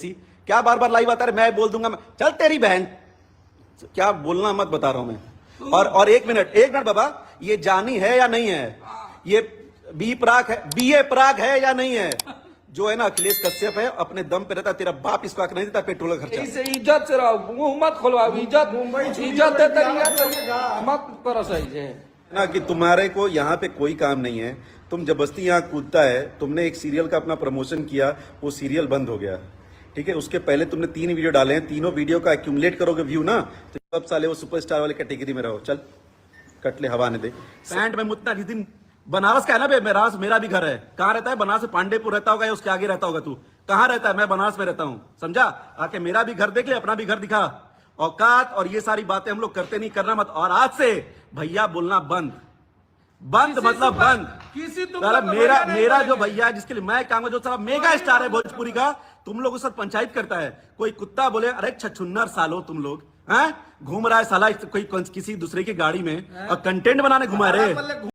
क्या बार बार लाइव आता है? मैं बोल दूंगा मैं, चल तेरी बहन, क्या बोलना मत बता रहा हूं मैं। और एक मिनट बाबा, ये जानी है या नहीं है? ये बी प्राक है, बीए प्राक है या नहीं है? जो है ना अखिलेश कश्यप है, अपने दम पे रहता। तेरा बाप इसको आके नहीं देता पेट्रोल का खर्चा। इसे इज्जत से रहो, मुंह मत खोलवाओ। इज्जत देते मत करो सही से ना कि तुम्हारे को यहाँ पे कोई काम नहीं है, तुम जबरदस्ती यहाँ कूदता है। तुमने एक सीरियल का अपना प्रमोशन किया, वो सीरियल बंद हो गया, ठीक है। उसके पहले तुमने 3 वीडियो डाले हैं, तीनों वीडियो का एक्यूमुलेट करोगे व्यू ना, तो अब साले वो सुपरस्टार वाले कैटेगरी में रहो। चल कटले हवा ने दे पैंट में मुतना। जिस दिन बनारस का है ना बे, मेरा भी घर है। कहाँ रहता है? बनारस में पांडेपुर रहता होगा या उसके आगे रहता होगा। तू कहाँ रहता है? मैं बनारस में रहता हूँ, समझा? आके मेरा भी घर देख ले, अपना भी घर दिखा। औकात और ये सारी बातें हम लोग करते नहीं, करना मत। और आज से भैया बोलना बंद मतलब बंद। मेरा जो भैया जिसके लिए मैं काम, जो सारा मेगा स्टार है भोजपुरी का, तुम लोग उस साथ पंचायत करता है। कोई कुत्ता बोले अरे छछुन्नर सालो तुम लोग हैं, घूम रहा है साला कोई किसी दूसरे की गाड़ी में और कंटेंट बनाने घुमा रहे।